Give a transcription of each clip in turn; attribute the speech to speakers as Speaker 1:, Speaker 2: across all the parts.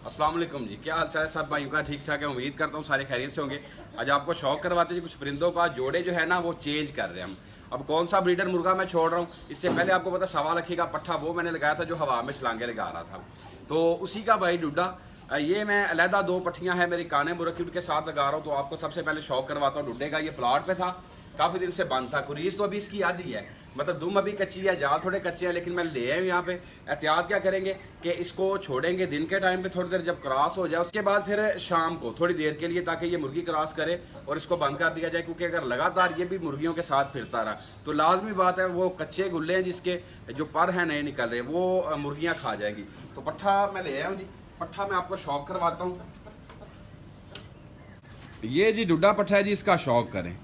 Speaker 1: अस्सलाम वालेकुम जी, क्या हाल चाल है सब भाइयों का? ठीक ठाक है, उम्मीद करता हूँ सारे खैरियत से होंगे। आज आपको शौक करवाते हैं जी, कुछ परिंदों का जोड़े जो है ना वो चेंज कर रहे हैं हम। अब कौन सा ब्रीडर मुर्गा मैं छोड़ रहा हूँ, इससे पहले आपको पता सवा लखी का पट्ठा वो मैंने लगाया था जो हवा में छलांगे लगा रहा था, तो उसी का भाई डुड्डा। ये मैं अलहदा दो पट्टियाँ हैं मेरी काने मुरक्किब के साथ लगा रहा हूँ। तो आपको सबसे पहले शौक करवाता हूँ डुड्डे का। ये प्लाट पे था, काफ़ी दिन से बंद था। कुरीज तो अभी इसकी आधी है, मतलब दुम अभी कच्ची है, जाल थोड़े कच्चे हैं, लेकिन मैं ले आए यहाँ पे। एहतियात क्या करेंगे कि इसको छोड़ेंगे दिन के टाइम पे थोड़ी देर, जब क्रॉस हो जाए उसके बाद फिर शाम को थोड़ी देर के लिए, ताकि ये मुर्गी क्रॉस करे और इसको बंद कर दिया जाए। क्योंकि अगर लगातार ये भी मुर्गियों के साथ फिरता रहा तो लाजमी बात है वो कच्चे गुल्ले हैं जिसके जो पर हैं नए निकल रहे, वो मुर्गियाँ खा जाएंगी। तो पट्ठा मैं ले आया हूँ जी। पट्ठा मैं आपको शौक करवाता हूँ। ये जी डुड्डा पट्ठा है जी, इसका शौक करें।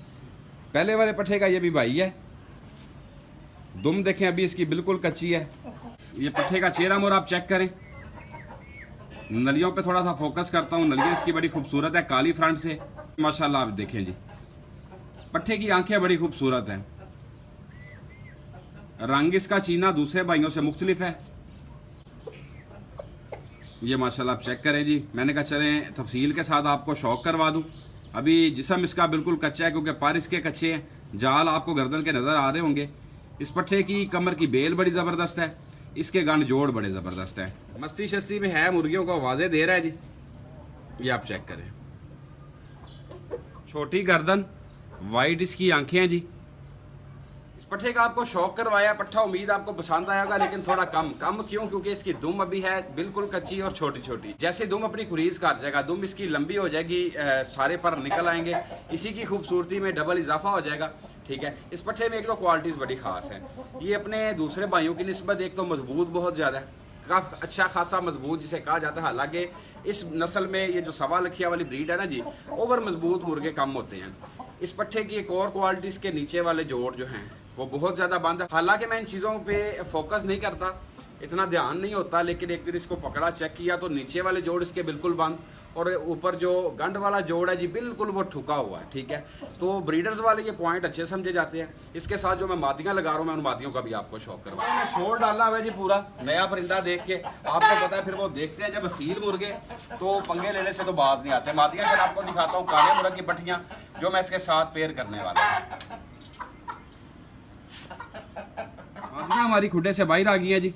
Speaker 1: पहले वाले पट्ठे का ये भी भाई है। दुम देखें अभी इसकी बिल्कुल कच्ची है। ये पट्ठे का चेहरा मोर आप चेक करें। नलियों पे थोड़ा सा फोकस करता हूँ। नलियाँ इसकी बड़ी खूबसूरत है, काली फ्रंट से माशाल्लाह। आप देखें जी, पट्ठे की आंखें बड़ी खूबसूरत हैं। रंग इसका चीना दूसरे भाइयों से मुख्तलिफ है। ये माशाल्लाह आप चेक करें जी। मैंने कहा चलें तफसील के साथ आपको शौक करवा दूं। अभी जिस्म इसका बिल्कुल कच्चा है क्योंकि पर इसके कच्चे हैं। जाल आपको गर्दन के नज़र आ रहे होंगे। इस पट्ठे की कमर की बेल बड़ी ज़बरदस्त है, इसके गंड जोड़ बड़े ज़बरदस्त है। मस्ती शस्ती में है, मुर्गियों को आवाज़ें दे रहा है जी। ये आप चेक करें। छोटी गर्दन, वाइट इसकी आंखें हैं जी। पट्ठे का आपको शौक करवाया पट्ठा, उम्मीद आपको पसंद आएगा, लेकिन थोड़ा कम क्यों? क्योंकि इसकी दुम अभी है बिल्कुल कच्ची और छोटी छोटी। जैसे दुम अपनी खुरीज काट जाएगा, दुम इसकी लंबी हो जाएगी, सारे पर निकल आएंगे, इसी की खूबसूरती में डबल इजाफा हो जाएगा। ठीक है, इस पट्ठे में एक तो क्वालिटीज बड़ी खास है। ये अपने दूसरे भाइयों की निस्बत एक तो मजबूत बहुत ज्यादा है, काफी अच्छा खासा मजबूत जिसे कहा जाता है। हालांकि इस नस्ल में ये जो सवा लखिया वाली ब्रीड है ना जी, ओवर मजबूत मुर्गे कम होते हैं। इस पट्ठे की एक और क्वालिटी, इसके नीचे वाले जोड़ जो हैं वो बहुत ज़्यादा बंद है। हालांकि मैं इन चीज़ों पे फोकस नहीं करता, इतना ध्यान नहीं होता, लेकिन एक दिन इसको पकड़ा चेक किया तो नीचे वाले जोड़ इसके बिल्कुल बंद, और ऊपर जो गंड वाला जोड़ है जी बिल्कुल वो ठुका हुआ है। ठीक है, तो ब्रीडर्स वाले ये पॉइंट अच्छे समझे जाते हैं। इसके साथ जो मैं मादियाँ लगा रहा हूँ, मैं उन मादियों का भी आपको शौक करवा। मैंने शोर डाला हुआ है जी पूरा नया परिंदा देख के। आपको पता है फिर वो देखते हैं जब असील मुर्गे तो पंगे लेने से तो बाज नहीं आते। मादियाँ फिर आपको दिखाता हूँ, काले मुर्गे की पट्टियाँ जो मैं इसके साथ पेयर करने वाला हूँ। मादियाँ हमारी खुड्डे से बाहर आ गई है जी।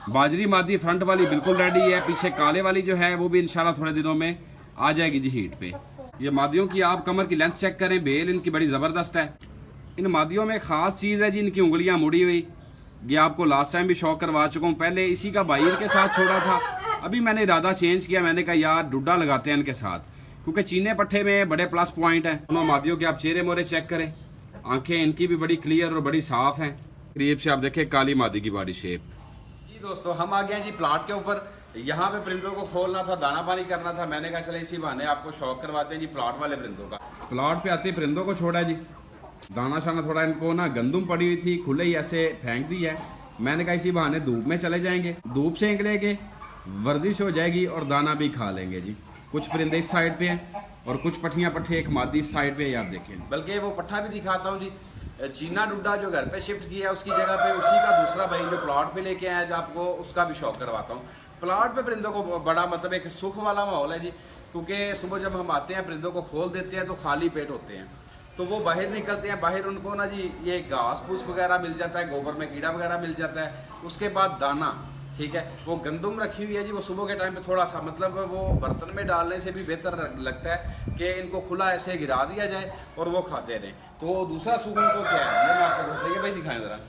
Speaker 1: बाजरी मादी फ्रंट वाली बिल्कुल रेडी है, पीछे काले वाली जो है वो भी इंशाल्लाह थोड़े दिनों में आ जाएगी जी हीट पे। ये मादियों की आप कमर की लेंथ चेक करें, बेल इनकी बड़ी ज़बरदस्त है। इन मादियों में ख़ास चीज़ है जी, इनकी उंगलियां मुड़ी हुई। ये आपको लास्ट टाइम भी शौक करवा चुका हूँ। पहले इसी का भाई इनके साथ छोड़ा था, अभी मैंने इरादा चेंज किया। मैंने कहा यार डुड्डा लगाते हैं इनके साथ, क्योंकि चीने पट्ठे में बड़े प्लस पॉइंट है। दोनों मादियों के आप चेहरे मोरे चेक करें, आंखें इनकी भी बड़ी क्लियर और बड़ी साफ हैं। करीब से आप देखें काली मादी की बॉडी शेप। जी दोस्तों, हम आ गए हैं जी प्लाट के ऊपर। यहाँ पे परिंदों को खोलना था, दाना पानी करना था। मैंने कहा चले इसी बहाने आपको शौक करवाते हैं जी प्लाट वाले परिंदों का। प्लाट पे आते परिंदों को छोड़ा जी, दाना शाना थोड़ा इनको ना गंदुम पड़ी हुई थी, खुले ही ऐसे फेंक दी है। मैंने कहा इसी बहाने धूप में चले जाएंगे, धूप से निकलेंगे, वर्जिश हो जाएगी और दाना भी खा लेंगे जी। कुछ परिंदे इस साइड पे हैं और कुछ पट्ठियाँ पट्ठे एक मादी इस साइड पे, आप देखें। बल्कि वो पट्ठा भी दिखाता हूँ जी। चीना डुड्डा जो घर पे शिफ्ट किया है उसकी जगह पे उसी का दूसरा भाई जो प्लॉट पे लेके आया है, आपको उसका भी शौक करवाता हूँ। प्लॉट पे परिंदों को बड़ा मतलब एक सुख वाला माहौल है जी, क्योंकि सुबह जब हम आते हैं परिंदों को खोल देते हैं तो खाली पेट होते हैं, तो वो बाहर निकलते हैं। बाहर उनको ना जी ये घास फूस वगैरह मिल जाता है, गोबर में कीड़ा वगैरह मिल जाता है, उसके बाद दाना। ठीक है, वो गंदुम रखी हुई है जी, वो सुबह के टाइम पे थोड़ा सा मतलब वो बर्तन में डालने से भी बेहतर लगता है कि इनको खुला ऐसे गिरा दिया जाए और वो खाते रहें। तो दूसरा सुख उनको क्या है, मैं आपको बताइए भाई, दिखाएं ज़रा।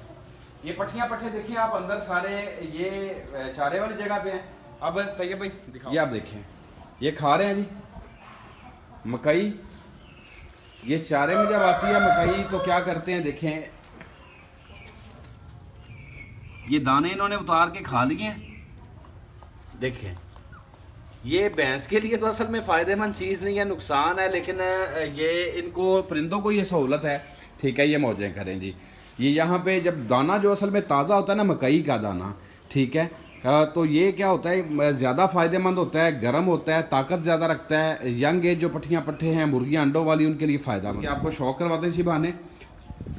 Speaker 1: ये पट्ठियाँ पट्ठे देखिए आप अंदर सारे, ये चारे वाली जगह पे हैं। अब तैयब भाई दिखाओ। ये आप देखें, ये खा रहे हैं जी मकई। ये चारे में जब आती है मकई तो क्या करते हैं देखें, ये दाने इन्होंने उतार के खा लिए हैं। देखें, ये भैंस के लिए तो असल में फ़ायदेमंद चीज़ नहीं है, नुकसान है, लेकिन ये इनको परिंदों को ये सहूलत है। ठीक है, ये मौजें करें जी। ये यहाँ पे जब दाना जो असल में ताज़ा होता है ना, मकई का दाना, ठीक है, तो ये क्या होता है ज़्यादा फ़ायदेमंद होता है, गर्म होता है, ताकत ज़्यादा रखता है। यंग एज जो पट्ठियाँ पट्ठे हैं, मुर्गियाँ अंडों वाली, उनके लिए फ़ायदा। आपको शौक करवाते हैं इसी बहाने।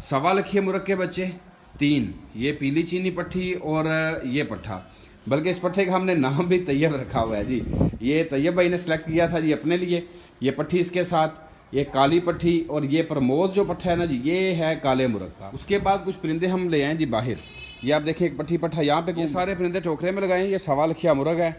Speaker 1: सवा लखिए मुर्ग के बच्चे 3, ये पीली चीनी पट्ठी और ये पट्ठा। बल्कि इस पट्ठे का हमने नाम भी तैयब रखा हुआ है जी। ये तैयब भाई ने सेलेक्ट किया था जी अपने लिए। ये पट्ठी इसके साथ, ये काली पट्ठी, और ये प्रमोद जो पट्ठा है ना जी, ये है काले मुर्ग का। उसके बाद कुछ परिंदे हम ले आए जी बाहर। ये आप देखें एक पट्ठी पट्ठा यहाँ पे, ये सारे परिंदे टोकरे में लगाए। ये सवा लखिया मुर्ग है,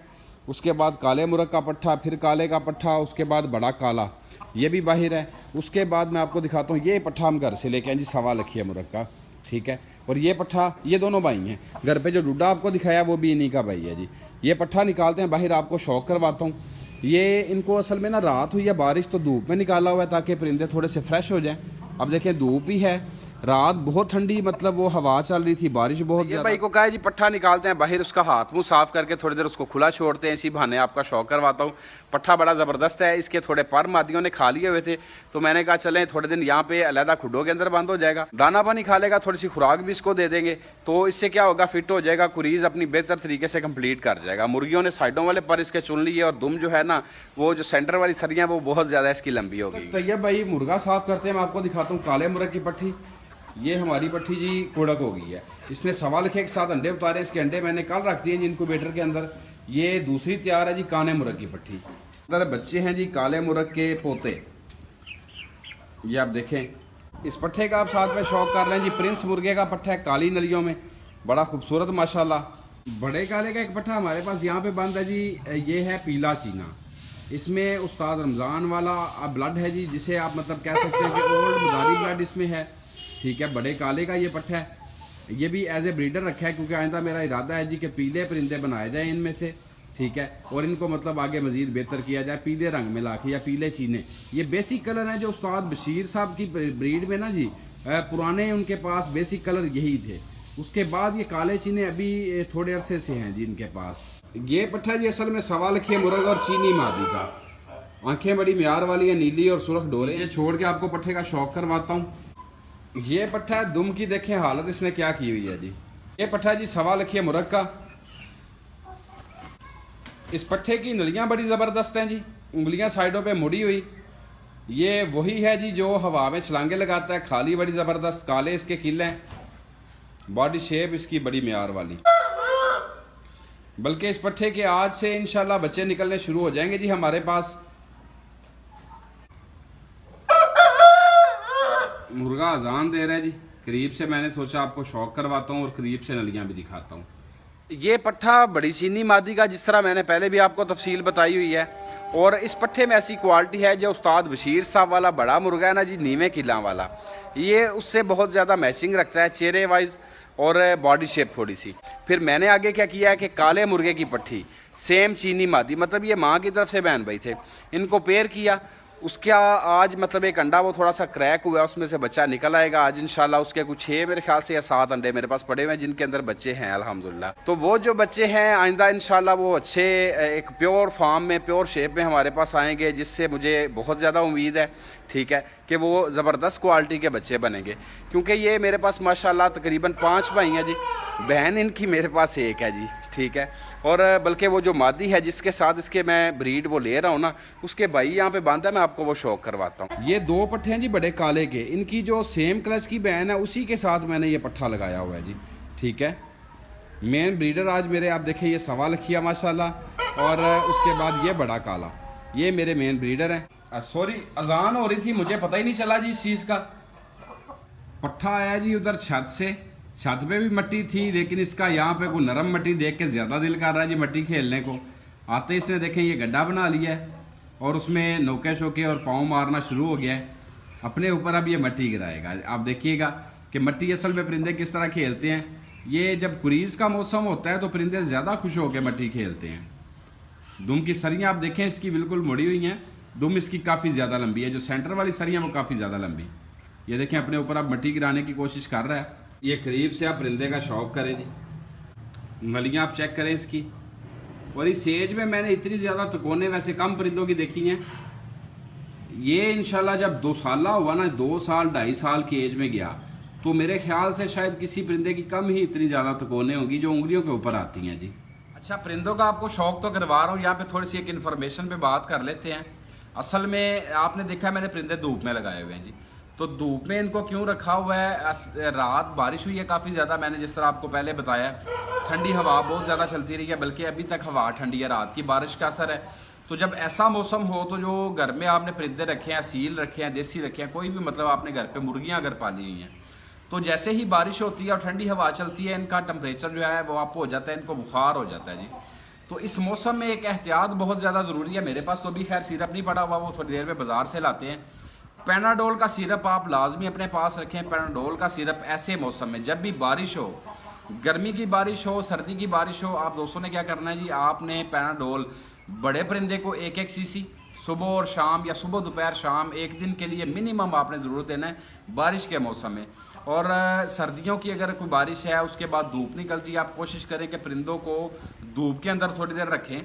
Speaker 1: उसके बाद काले मुर्ग का पट्ठा, फिर काले का पट्ठा, उसके बाद बड़ा काला, ये भी बाहर है। उसके बाद मैं आपको दिखाता हूँ, ये पट्ठा हम घर से लेके आए जी सवा लखिया मुर्ग का, ठीक है। और ये पट्ठा, ये दोनों भाई हैं। घर पे जो डूडा आपको दिखाया वो भी इन्हीं का भाई है जी। ये पट्ठा निकालते हैं बाहर, आपको शौक करवाता हूँ। ये इनको असल में ना रात हुई है बारिश, तो धूप में निकाला हुआ है ताकि परिंदे थोड़े से फ्रेश हो जाएं। अब देखें धूप ही है, रात बहुत ठंडी, मतलब वो हवा चल रही थी, बारिश बहुत ज़्यादा। भाई को कहा है जी पट्ठा निकालते हैं बाहर, उसका हाथ मुंह साफ करके थोड़ी देर उसको खुला छोड़ते हैं, इसी बहाने आपका शौक करवाता हूँ। पट्ठा बड़ा ज़बरदस्त है, इसके थोड़े पर मादियों ने खा लिए हुए थे, तो मैंने कहा चलें थोड़े दिन यहाँ पे अलहदा खुडों के अंदर बंद हो जाएगा, दाना पानी खा लेगा, थोड़ी सी खुराक भी इसको दे देंगे, तो इससे क्या होगा, फिट हो जाएगा, कुरीज अपनी बेहतर तरीके से कंप्लीट कर जाएगा। मुर्गियों ने साइडों वाले पर इसके चुन लिए, और दुम जो है ना, वो जो सेंटर वाली सरियाँ वो बहुत ज़्यादा इसकी लंबी हो गई। तो ये भाई मुर्गा साफ करते हैं, मैं आपको दिखाता हूँ काले मुर्ग की पट्ठी। ये हमारी पट्ठी जी कोड़क हो गई है, इसने सवा लखे के साथ अंडे उतारे। इसके अंडे मैंने कल रख दिए जी इनक्यूबेटर के अंदर। ये दूसरी तैयार है जी काले मुर्ग की पट्ठी। अंदर बच्चे हैं जी काले मुर्ग के पोते, ये आप देखें। इस पट्ठे का आप साथ में शौक कर रहे हैं जी, प्रिंस मुर्गे का पट्ठा है, काली नलियों में, बड़ा खूबसूरत माशाल्लाह। बड़े काले का एक पट्ठा हमारे पास यहाँ पे बंद है जी, ये है पीला चीना। इसमें उस्ताद रमज़ान वाला ब्लड है जी, जिसे आप मतलब कह सकते हैं कि ओल्ड मदारी ब्लड इसमें है, ठीक है। बड़े काले का ये पट्ठा है, ये भी एज ए ब्रीडर रखा है, क्योंकि आइंदा मेरा इरादा है जी कि पीले परिंदे बनाए जाए इनमें से, ठीक है, और इनको मतलब आगे मजीद बेहतर किया जाए पीले रंग में लाके, या पीले चीने। ये बेसिक कलर है जो उस्ताद बशीर साहब की ब्रीड में ना जी, पुराने उनके पास बेसिक कलर यही थे। उसके बाद ये काले चीने अभी थोड़े अरसे से हैं जी इनके पास। ये पट्ठा जी असल में सवा लखिया मुर्ग और चीनी मादी का, आंखें बड़ी म्यार वाली है, नीली और सुर्ख डोरे। ये छोड़ के आपको पट्ठे का शौक करवाता हूँ। ये पट्ठा है दुम की, देखें हालत इसने क्या की हुई है जी। ये पट्ठा जी सवा लखिया मुर्ग का। इस पट्ठे की नलियां बड़ी ज़बरदस्त हैं जी, उंगलियां साइडों पे मुड़ी हुई। ये वही है जी जो हवा में छलांगे लगाता है, खाली बड़ी ज़बरदस्त, काले इसके किल हैं, बॉडी शेप इसकी बड़ी म्यार वाली। बल्कि इस पट्ठे के आज से इंशाल्लाह बच्चे निकलने शुरू हो जाएंगे जी हमारे पास। मुर्गा अजान दे रहा है जी, करीब से मैंने सोचा आपको शौक करवाता हूँ और करीब से नलियां भी दिखाता हूँ। ये पट्ठा बड़ी चीनी मादी का, जिस तरह मैंने पहले भी आपको तफसील बताई हुई है, और इस पट्ठे में ऐसी क्वालिटी है जो उस्ताद बशीर साहब वाला बड़ा मुर्गा है ना जी, नीवे किला वाला, ये उससे बहुत ज़्यादा मैचिंग रखता है चेहरे वाइज और बॉडी शेप थोड़ी सी। फिर मैंने आगे क्या किया है कि काले मुर्गे की पट्ठी सेम चीनी मादी, मतलब ये माँ की तरफ से बहन भाई थे, इनको पेयर किया। उसका आज मतलब एक अंडा वो थोड़ा सा क्रैक हुआ है, उसमें से बच्चा निकल आएगा आज इंशाल्लाह। उसके कुछ 6 मेरे ख्याल से या 7 अंडे मेरे पास पड़े हुए हैं जिनके अंदर बच्चे हैं अल्हम्दुलिल्लाह। तो वो जो बच्चे हैं आइंदा इंशाल्लाह वो अच्छे एक प्योर फार्म में, प्योर शेप में हमारे पास आएंगे, जिससे मुझे बहुत ज़्यादा उम्मीद है, ठीक है, कि वो ज़बरदस्त क्वालिटी के बच्चे बनेंगे। क्योंकि ये मेरे पास माशाल्लाह तकरीबन 5 भाई हैं जी, बहन इनकी मेरे पास एक है जी, ठीक है। और बल्कि वो जो मादी है जिसके साथ इसके मैं ब्रीड वो ले रहा हूँ ना, उसके भाई यहाँ पे बांधा, मैं आपको वो शौक करवाता हूँ। ये 2 पट्ठे हैं जी बड़े काले के, इनकी जो सेम क्लच की बहन है उसी के साथ मैंने ये पट्ठा लगाया हुआ है जी, ठीक है। मेन ब्रीडर आज मेरे आप देखें ये सवा लखिया माशाल्लाह, और उसके बाद ये बड़ा काला, ये मेरे मेन ब्रीडर हैं। सॉरी अजान हो रही थी, मुझे पता ही नहीं चला जी इस चीज़ का। पट्ठा आया जी उधर छत से, छत पे भी मट्टी थी, लेकिन इसका यहाँ पे कोई नरम मट्टी देख के ज़्यादा दिल कर रहा है जी मट्टी खेलने को। आते इसने देखें ये गड्ढा बना लिया है और उसमें नोके शोके और पाँव मारना शुरू हो गया है अपने ऊपर। अब ये मट्टी गिराएगा, आप देखिएगा कि मट्टी असल में परिंदे किस तरह खेलते हैं। ये जब कुरीज का मौसम होता है तो परिंदे ज़्यादा खुश होकर मट्टी खेलते हैं। दुम की सरियाँ आप देखें इसकी बिल्कुल मुड़ी हुई हैं, दुम इसकी काफ़ी ज़्यादा लंबी है, जो सेंटर वाली सरियाँ वो काफ़ी ज़्यादा लंबी। ये देखें अपने ऊपर आप मट्टी गिराने की कोशिश कर रहा है। ये करीब से आप परिंदे का शौक करें जी, नलियाँ आप चेक करें इसकी। और इस एज में मैंने इतनी ज़्यादा तकोने वैसे कम परिंदों की देखी हैं। ये इंशाल्लाह जब 2 साल हुआ ना, 2 साल 2.5 साल की एज में गया, तो मेरे ख्याल से शायद किसी परिंदे की कम ही इतनी ज़्यादा तकोने होंगी जो उंगलियों के ऊपर आती हैं जी। अच्छा, परिंदों का आपको शौक तो करवा रहा हूँ, यहाँ पे थोड़ी सी एक इन्फॉर्मेशन पे बात कर लेते हैं। असल में आपने देखा मैंने परिंदे धूप में लगाए हुए हैं जी, तो धूप में इनको क्यों रखा हुआ है, रात बारिश हुई है काफ़ी ज़्यादा, मैंने जिस तरह आपको पहले बताया, ठंडी हवा बहुत ज़्यादा चलती रही है, बल्कि अभी तक हवा ठंडी है, रात की बारिश का असर है। तो जब ऐसा मौसम हो तो जो घर में आपने परिंदे रखे हैं, सील रखे हैं, देसी रखे हैं, कोई भी मतलब आपने घर पे मुर्गियां अगर पाली हुई हैं, तो जैसे ही बारिश होती है और ठंडी हवा चलती है, इनका टेम्परेचर जो है वो आपको हो जाता है, इनको बुखार हो जाता है जी। तो इस मौसम में एक एहतियात बहुत ज़्यादा ज़रूरी है। मेरे पास तो अभी खैर सिरप नहीं पड़ा हुआ, वो थोड़ी देर में बाज़ार से लाते हैं। पैनाडोल का सिरप आप लाजमी अपने पास रखें। पैनाडोल का सिरप ऐसे मौसम में, जब भी बारिश हो, गर्मी की बारिश हो, सर्दी की बारिश हो, आप दोस्तों ने क्या करना है जी, आपने पैनाडोल बड़े परिंदे को 1-1 सीसी सुबह और शाम या सुबह दोपहर शाम एक दिन के लिए मिनिमम आपने ज़रूरत देना है बारिश के मौसम में। और सर्दियों की अगर कोई बारिश है, उसके बाद धूप निकलती है, आप कोशिश करें कि परिंदों को धूप के अंदर थोड़ी देर रखें,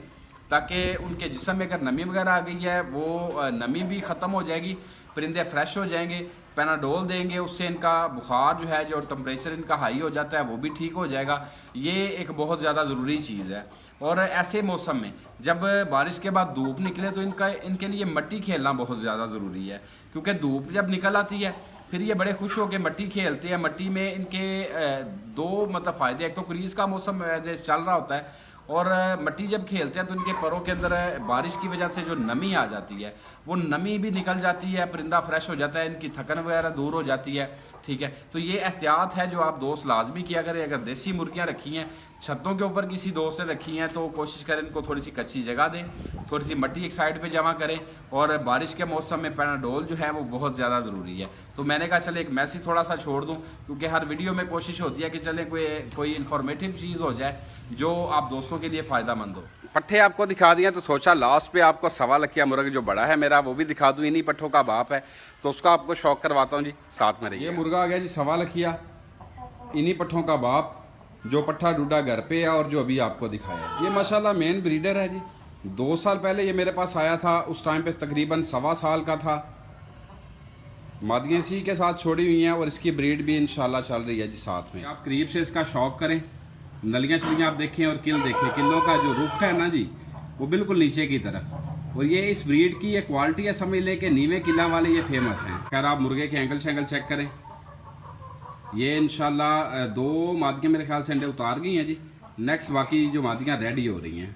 Speaker 1: ताकि उनके जिस्म में अगर नमी वगैरह आ गई है वो नमी भी ख़त्म हो जाएगी, परिंदे फ्रेश हो जाएंगे। पैनाडोल देंगे, उससे इनका बुखार जो है, जो टेम्परेचर इनका हाई हो जाता है, वो भी ठीक हो जाएगा। ये एक बहुत ज़्यादा ज़रूरी चीज़ है। और ऐसे मौसम में जब बारिश के बाद धूप निकले तो इनके लिए मट्टी खेलना बहुत ज़्यादा ज़रूरी है, क्योंकि धूप जब निकल आती है फिर ये बड़े खुश होकर मट्टी खेलते हैं। मट्टी में इनके दो मतलब फ़ायदे, एक तो क्रीज़ का मौसम चल रहा होता है, और मट्टी जब खेलते हैं तो इनके परों के अंदर बारिश की वजह से जो नमी आ जाती है वो नमी भी निकल जाती है, परिंदा फ्रेश हो जाता है, इनकी थकन वगैरह दूर हो जाती है। ठीक है, तो ये एहतियात है जो आप दोस्त लाजमी किया करें। अगर देसी मुर्गियां रखी हैं, छतों के ऊपर किसी दोस्त ने रखी हैं, तो कोशिश करें इनको थोड़ी सी कच्ची जगह दें, थोड़ी सी मट्टी एक साइड पे जमा करें। और बारिश के मौसम में पैनाडोल जो है वो बहुत ज़्यादा ज़रूरी है। तो मैंने कहा चले एक मैसेज थोड़ा सा छोड़ दूँ, क्योंकि हर वीडियो में कोशिश होती है कि चले कोई इन्फॉर्मेटिव चीज़ हो जाए जो आप दोस्तों के लिए फ़ायदेमंद हो। पट्ठे आपको दिखा दिए, तो सोचा लास्ट पे आपको 1.25 लखिया मुर्ग जो बड़ा है मेरा वो भी दिखा दूँ। इन्हीं पट्ठों का बाप है, तो उसका आपको शौक करवाता हूँ जी, साथ में रहिए। ये मुर्गा आ गया जी 1.25 लखिया, इन्हीं पट्ठों का बाप, जो पट्ठा डूडा घर पे है और जो अभी आपको दिखाया। ये माशाल्लाह मेन ब्रीडर है जी। 2 साल पहले ये मेरे पास आया था, उस टाइम पे तकरीबन 1.25 साल का था। मादियाँ इसी के साथ छोड़ी हुई हैं और इसकी ब्रीड भी इंशाल्लाह चल रही है जी साथ में। आप करीब से इसका शौक करें, नलियाँ शलियाँ आप देखें और किल देखें। किलों का जो रुख है ना जी, वो बिल्कुल नीचे की तरफ। और ये इस ब्रीड की ये क्वालिटी है, समझ लें कि नीवे किला वाले ये फेमस हैं। खैर आप मुर्गे के एंगल शैंगल चेक करें, ये इंशाल्लाह 2 मादियाँ मेरे ख्याल से अंडे उतार गई हैं जी। नेक्स्ट बाकी जो मादियाँ रेडी हो रही हैं।